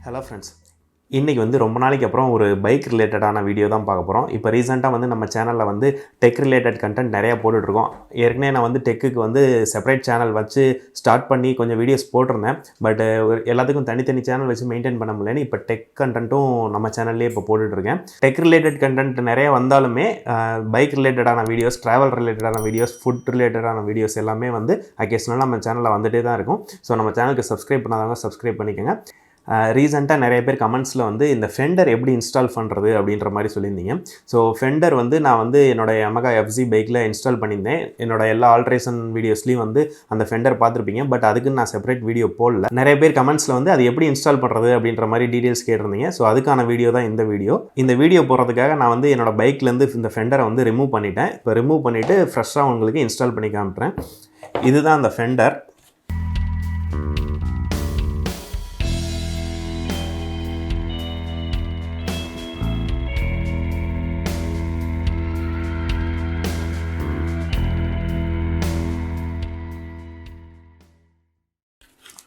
Hello friends, இன்றைக்கி வந்து ரொம்ப நாளைக்கு அப்புறம் ஒரு பைக் ரிலேட்டடான வீடியோ தான் பார்க்க போகிறோம். இப்போ ரீசெண்டாக வந்து நம்ம சேனலில் வந்து டெக் ரிலேட்டட் கண்டென்ட் நிறையா போட்டுட்ருக்கோம். ஏற்கனவே நான் வந்து டெக்குக்கு வந்து செப்பரேட் சேனல் வச்சு ஸ்டார்ட் பண்ணி கொஞ்சம் வீடியோஸ் போட்டிருந்தேன். பட் எல்லாத்துக்கும் தனித்தனி சேனல் வச்சு மெயின்டைன் பண்ண முடியலன்னு இப்போ டெக் கண்டென்ட்டும் நம்ம சேனல்லே இப்போ போட்டுட்ருக்கேன். டெக் ரிலேட்டட் கண்டென்ட் நிறையா வந்தாலுமே பைக் ரிலேட்டடான வீடியோஸ், ட்ராவல் ரிலேட்டடான வீடியோஸ், ஃபுட் ரிலேட்டடான வீடியோஸ் எல்லாமே வந்து அக்கேஷனலாக நம்ம சேனலில் வந்துகிட்டே தான் இருக்கும். ஸோ நம்ம சேனலுக்கு சப்ஸ்கிரைப் பண்ணாதவங்க சப்ஸ்கிரைப் பண்ணிக்கோங்க. ரீசெண்டாக நிறைய பேர் கமெண்ட்ஸில் வந்து இந்த ஃபெண்டர் எப்படி இன்ஸ்டால் பண்ணுறது அப்படின்ற மாதிரி சொல்லியிருந்தீங்க. ஸோ ஃபெண்டர் வந்து நான் வந்து என்னோடய Yamaha FZ பைக்கில் இன்ஸ்டால் பண்ணியிருந்தேன். என்னோடய எல்லா ஆல்ட்ரேஷன் வீடியோஸ்லையும் வந்து அந்த ஃபெண்டர் பார்த்துருப்பீங்க. பட் அதுக்குன்னு நான் செப்பரேட் வீடியோ போடல. நிறைய பேர் கமெண்ட்ஸில் வந்து அது எப்படி இன்ஸ்டால் பண்ணுறது அப்படின்ற மாதிரி டீட்டெயில்ஸ் கேட்டிருந்தீங்க. ஸோ அதுக்கான வீடியோ தான் இந்த வீடியோ. இந்த வீடியோ போடுறதுக்காக நான் வந்து என்னோட பைக்லேருந்து இந்த ஃபெண்டரை வந்து ரிமூவ் பண்ணிட்டேன். இப்போ ரிமூவ் பண்ணிவிட்டு ஃப்ரெஷ்ஷாக உங்களுக்கு இன்ஸ்டால் பண்ணி காமிட்டுறேன். இதுதான் அந்த ஃபெண்டர்.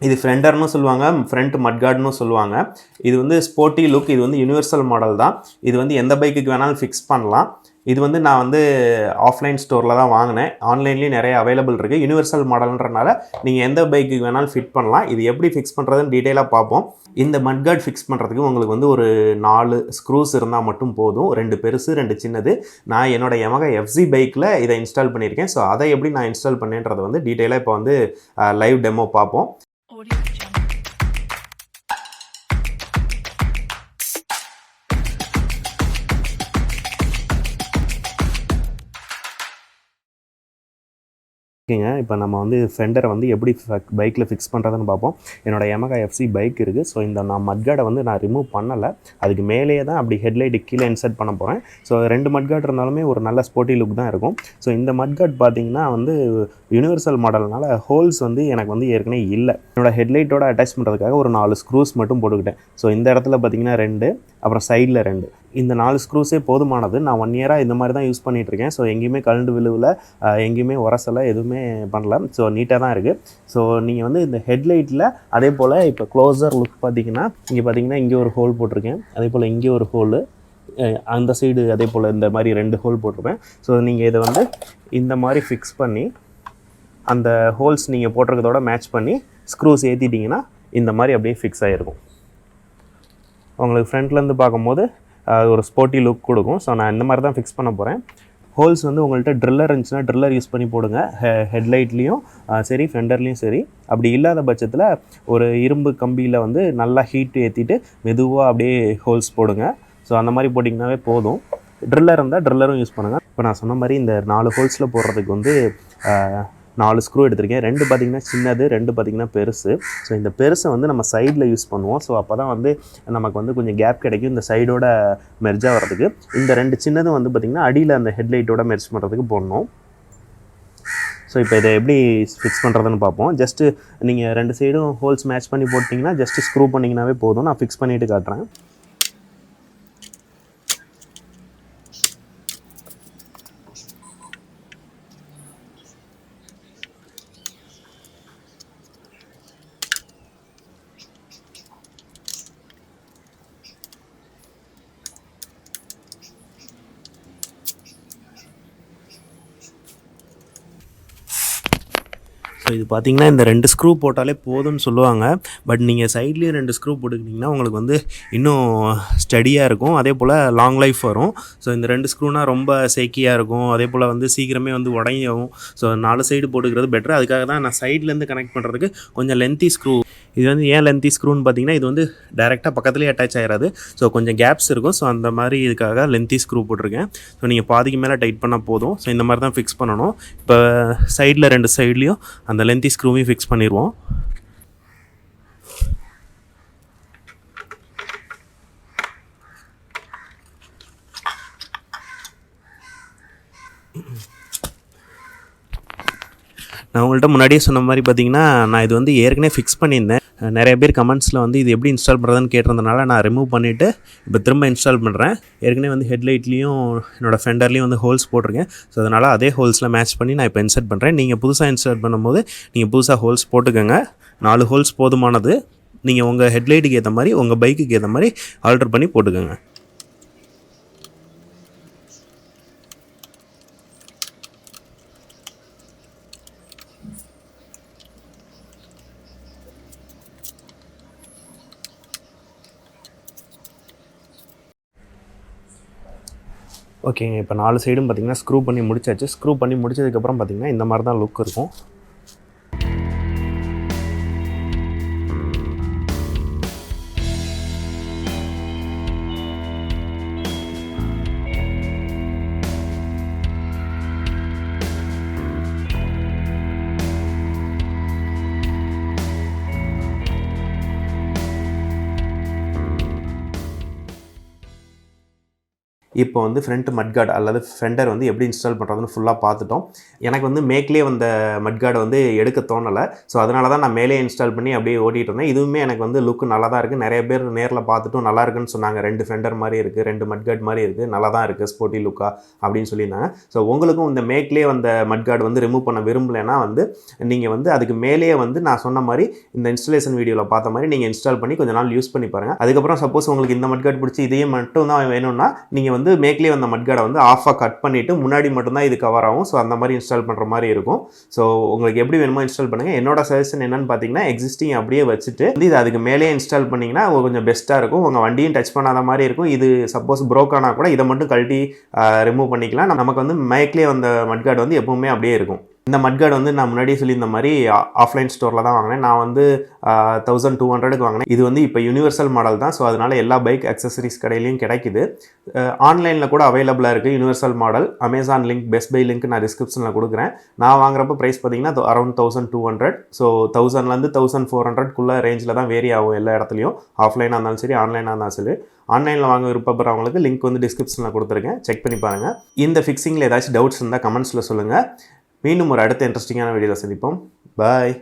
இது ஃப்ரெண்டர்னு சொல்லுவாங்க, ஃப்ரண்ட் மட்கார்டுன்னு சொல்லுவாங்க. இது வந்து ஸ்போர்ட்டி லுக். இது வந்து யூனிவர்சல் மாடல் தான். இது வந்து எந்த பைக்குக்கு வேணாலும் ஃபிக்ஸ் பண்ணலாம். இது வந்து நான் வந்து ஆஃப்லைன் ஸ்டோரில் தான் வாங்கினேன். ஆன்லைன்லேயும் நிறைய அவைலபிள் இருக்குது. யூனிவர்சல் மாடல்ன்றனால நீங்கள் எந்த பைக்குக்கு வேணாலும் ஃபிட் பண்ணலாம். இது எப்படி ஃபிக்ஸ் பண்ணுறதுன்னு டீட்டெயிலாக பார்ப்போம். இந்த மட்கார்டு ஃபிக்ஸ் பண்ணுறதுக்கு உங்களுக்கு வந்து ஒரு 4 ஸ்க்ரூஸ் இருந்தால் மட்டும் போதும். 2 பெருசு, 2 சின்னது. நான் என்னோடய Yamaha FZ பைக்கில் இதை இன்ஸ்டால் பண்ணியிருக்கேன். ஸோ அதை எப்படி நான் இன்ஸ்டால் பண்ணேன்றதை வந்து டீட்டெயிலாக இப்போ வந்து லைவ் டெமோ பார்ப்போம். இப்போ நம்ம வந்து ஃபெண்டரை வந்து எப்படி பைக்கில் ஃபிக்ஸ் பண்ணுறதுன்னு பார்ப்போம். என்னோட Yamaha FZ பைக் இருக்குது. ஸோ இந்த நான் மட்கார்டை வந்து நான் ரிமூவ் பண்ணலை. அதுக்கு மேலேயே தான் அப்படி ஹெட்லைட்டு கீழே இன்சர்ட் பண்ண போகிறேன். ஸோ 2 மட்கார்டு இருந்தாலுமே ஒரு நல்ல ஸ்போர்ட்டி லுக் தான் இருக்கும். ஸோ இந்த மட்கார்டு பார்த்தீங்கன்னா வந்து யூனிவர்சல் மாடல்னால ஹோல்ஸ் வந்து எனக்கு வந்து ஏற்கனவே இல்லை. என்னோடய ஹெட்லைட்டோட அட்டாச் பண்ணுறதுக்காக ஒரு 4 ஸ்க்ரூஸ் மட்டும் போட்டுக்கிட்டேன். ஸோ இந்த இடத்துல பார்த்தீங்கன்னா 2, அப்புறம் சைடில் 2. இந்த 4 ஸ்க்ரூஸே போதுமானது. நான் 1 இயராக இந்த மாதிரி தான் யூஸ் பண்ணிகிட்ருக்கேன். ஸோ எங்கேயுமே கழண்டு விழுவில், எங்கேயுமே உரசலை, எதுவுமே பண்ணல. ஸோ நீட்டாக தான் இருக்குது. ஸோ நீங்கள் வந்து இந்த ஹெட்லைட்டில் அதே போல் இப்போ க்ளோஸர் லுக் பார்த்தீங்கன்னா இங்கே ஒரு ஹோல் போட்டிருக்கேன். அதே போல் இங்கே ஒரு ஹோலு, அந்த சைடு அதே போல் இந்த மாதிரி 2 ஹோல் போட்டிருப்பேன். ஸோ நீங்கள் இதை வந்து இந்த மாதிரி ஃபிக்ஸ் பண்ணி அந்த ஹோல்ஸ் நீங்கள் போட்டிருக்கதோட மேட்ச் பண்ணி ஸ்க்ரூஸ் ஏற்றிட்டிங்கன்னா இந்த மாதிரி அப்படியே ஃபிக்ஸ் ஆகிருக்கும். உங்களுக்கு ஃப்ரண்ட்லேருந்து பார்க்கும்போது ஒரு ஸ்போர்ட்டி லுக் கொடுக்கும். ஸோ நான் இந்த மாதிரி தான் ஃபிக்ஸ் பண்ண போகிறேன். ஹோல்ஸ் வந்து உங்கள்கிட்ட ட்ரில்லர் இருந்துச்சுன்னா ட்ரில்லர் யூஸ் பண்ணி போடுங்க. ஹெட்லைட்லேயும் சரி, ஃபெண்டர்லேயும் சரி. அப்படி இல்லாத பட்சத்தில் ஒரு இரும்பு கம்பியில் வந்து நல்லா ஹீட் ஏற்றிட்டு மெதுவாக அப்படியே ஹோல்ஸ் போடுங்க. ஸோ அந்த மாதிரி போட்டிங்கனாவே போதும். ட்ரில்லர் இருந்தால் ட்ரில்லரும் யூஸ் பண்ணுங்கள். இப்போ நான் சொன்ன மாதிரி இந்த 4 ஹோல்ஸில் போடுறதுக்கு வந்து 4 ஸ்க்ரூ எடுத்திருக்கேன். 2 பார்த்திங்கன்னா சின்னது, 2 பார்த்திங்கன்னா பெருசு. ஸோ இந்த பெருசை வந்து நம்ம சைடில் யூஸ் பண்ணுவோம். ஸோ அப்போ தான் வந்து நமக்கு வந்து கொஞ்சம் கேப் கிடைக்கும் இந்த சைடோட மெர்ஜாக வர்றதுக்கு. இந்த 2 சின்னதும் வந்து பார்த்திங்கன்னா அடியில் அந்த ஹெட்லைட்டோட மெர்ஜ் பண்ணுறதுக்கு போடணும். ஸோ இப்போ இதை எப்படி ஃபிக்ஸ் பண்ணுறதுன்னு பார்ப்போம். ஜஸ்ட்டு நீங்கள் 2 சைடும் ஹோல்ஸ் மேட்ச் பண்ணி போட்டிங்கன்னா ஜஸ்ட்டு ஸ்க்ரூ பண்ணிங்கனாவே போதும். நான் ஃபிக்ஸ் பண்ணிவிட்டு காட்டுறேன். ஸோ இது பார்த்திங்கன்னா இந்த 2 ஸ்க்ரூ போட்டாலே போதும்னு சொல்லுவாங்க. பட் நீங்கள் சைட்லேயும் 2 ஸ்க்ரூ போட்டுக்கிட்டிங்கன்னா உங்களுக்கு வந்து இன்னும் ஸ்டடியாக இருக்கும். அதே போல் லாங் லைஃப் வரும். ஸோ இந்த 2 ஸ்க்ரூனால் ரொம்ப சேக்கியாக இருக்கும். அதே போல் வந்து சீக்கிரமே வந்து உடையும். ஸோ 4 சைடு போட்டுக்கிறது பெட்ரு. அதுக்காக தான் நான் சைட்லேருந்து கனெக்ட் பண்ணுறதுக்கு கொஞ்சம் லென்த்தி ஸ்க்ரூ. இது வந்து ஏன் லென்த்தி ஸ்க்ரூன்னு பார்த்தீங்கன்னா இது வந்து டேரெக்டாக பக்கத்துலேயே அட்டாச் ஆகிடாது. ஸோ கொஞ்சம் கேப்ஸ் இருக்கும். ஸோ அந்த மாதிரி இதுக்காக லென்த்தி ஸ்க்ரூ போட்டிருக்கேன். ஸோ நீங்கள் பாதிக்கு மேலே டைட் பண்ணால் போதும். ஸோ இந்த மாதிரி தான் ஃபிக்ஸ் பண்ணணும். இப்போ சைடில் 2 சைட்லேயும் அந்த லென்த்தி ஸ்க்ரூவையும் ஃபிக்ஸ் பண்ணிடுவோம். நான் உங்கள்கிட்ட முன்னாடியே சொன்ன மாதிரி பார்த்தீங்கன்னா நான் இது வந்து ஏற்கனவே ஃபிக்ஸ் பண்ணியிருந்தேன். நிறைய பேர் கமெண்ட்ஸில் வந்து இது எப்படி இன்ஸ்டால் பண்ணுறதுன்னு கேட்டிருந்தனால நான் ரிமூவ் பண்ணிவிட்டு இப்போ திரும்ப இன்ஸ்டால் பண்ணுறேன். ஏற்கனவே வந்து ஹெட்லைட்லேயும் என்னோடய ஃபெண்டர்லேயும் வந்து ஹோல்ஸ் போட்டிருக்கேன். ஸோ அதனால் அதே ஹோல்ஸில் மேட்ச் பண்ணி நான் இப்போ இன்சர்ட் பண்ணுறேன். நீங்கள் புதுசாக இன்ஸ்டால் பண்ணும்போது நீங்கள் புதுசாக ஹோல்ஸ் போட்டுக்கோங்க. 4 ஹோல்ஸ் போதுமானது. நீங்கள் உங்கள் ஹெட்லைட்டுக்கு ஏற்ற மாதிரி உங்கள் பைக்குக்கு ஏற்ற மாதிரி ஆல்டர் பண்ணி போட்டுக்கோங்க. ஓகேங்க, இப்போ 4 சைடும் பார்த்திங்கன்னா ஸ்க்ரூ பண்ணி முடிச்சாச்சு. ஸ்க்ரூ பண்ணி முடிச்சதுக்கப்புறம் பார்த்திங்கன்னா இந்த மாதிரி தான் லுக் இருக்கும். இப்போ வந்து ஃப்ரண்ட் மட்கார்டு அல்லது ஃபெண்டர் வந்து எப்படி இன்ஸ்டால் பண்ணுறதுன்னு ஃபுல்லாக பார்த்துட்டோம். எனக்கு வந்து மேக்லேயே வந்த மட்கார்டை வந்து எடுக்க தோணலை. ஸோ அதனால தான் நான் மேலே இன்ஸ்டால் பண்ணி அப்படியே ஓட்டிகிட்டு இருந்தேன். இதுவுமே எனக்கு வந்து லுக்கு நல்லா தான் இருக்குது. நிறைய பேர் நேரில் பார்த்துட்டும் நல்லா இருக்குன்னு சொன்னாங்க. 2 ஃபெண்டர் மாதிரி இருக்குது, 2 மட்கார்டு மாதிரி இருக்குது, நல்லா தான் இருக்குது ஸ்போர்ட்டி லுக்காக அப்படின்னு சொல்லியிருந்தாங்க. ஸோ உங்களுக்கும் இந்த மேக்லேயே வந்த மட்கார்டு வந்து ரிமூவ் பண்ண விரும்பலைன்னா வந்து நீங்கள் வந்து அதுக்கு மேலேயே வந்து நான் சொன்ன மாதிரி இந்த இன்ஸ்டலேஷன் வீடியோவில் பார்த்த மாதிரி நீங்கள் இன்ஸ்டால் பண்ணி கொஞ்சம் நாள் யூஸ் பண்ணி பாருங்கள். அதுக்கப்புறம் சப்போஸ் உங்களுக்கு இந்த மட்கார்டு பிடிச்சி இதையே மட்டும் தான் வேணும்னா நீங்கள் வந்து மேக்லேயே வந்த மட்கார்டை வந்து ஆஃபாக கட் பண்ணிவிட்டு முன்னாடி மட்டும்தான் இது கவர் ஆகும். ஸோ அந்த மாதிரி இன்ஸ்டால் பண்ணுற மாதிரி இருக்கும். ஸோ உங்களுக்கு எப்படி வேணுமோ இன்ஸ்டால் பண்ணுங்கள். என்னோட சஜஷன் என்னென்னு பார்த்தீங்கன்னா, எக்ஸிஸ்டிங் அப்படியே வச்சுட்டு வந்து இது அதுக்கு மேலே இன்ஸ்டால் பண்ணிங்கன்னா கொஞ்சம் பெஸ்ட்டாக இருக்கும். உங்கள் வண்டியும் டச் பண்ணாத மாதிரி இருக்கும். இது சப்போஸ் ப்ரோக் ஆனால் கூட இதை மட்டும் கழட்டி ரிமூவ் பண்ணிக்கலாம். நமக்கு வந்து மேக்லேயே வந்த மட்கார்டு வந்து எப்பவுமே அப்படியே இருக்கும். இந்த மட்கார்டு வந்து நான் முன்னாடியே சொல்லியிருந்த மாதிரி ஆஃப்லைன் ஸ்டோரில் தான் வாங்கினேன். நான் வந்து 1200க்கு வாங்கினேன். இது வந்து இப்போ யூனிவர்சல் மாடல் தான். ஸோ அதனால் எல்லா பைக் அக்சசரிஸ் கடையிலையும் கிடைக்குது. ஆன்லைனில் கூட அவைலபிளாக இருக்குது universal model. Amazon link, best buy link நான் டிஸ்கிரிப்ஷனில் கொடுக்குறேன். நான் வாங்குறப்ப ப்ரைஸ் பார்த்தீங்கன்னா அரௌண்ட் 1200. ஸோ 1000லேருந்து 1400க்குள்ளே ரேஞ்சில் தான் வேரி ஆகும் எல்லா இடத்துலையும். ஆஃப்லைனாக இருந்தாலும் சரி, ஆன்லைனாக இருந்தாலும் சரி. ஆன்லைனில் வாங்க விருப்பப்படுறவங்களுக்கு லிங்க் வந்து டிஸ்கிரிப்ஷனில் கொடுத்துருக்கேன், செக் பண்ணி பாருங்கள். இந்த ஃபிக்ஸிங்கில் ஏதாச்சும் டவுட்ஸ் இருந்தால் கமெண்ட்ஸில் சொல்லுங்கள். மீண்டும் ஒரு அடுத்த இன்ட்ரெஸ்டிங்கான வீடியோவில் சந்திப்போம். பாய்.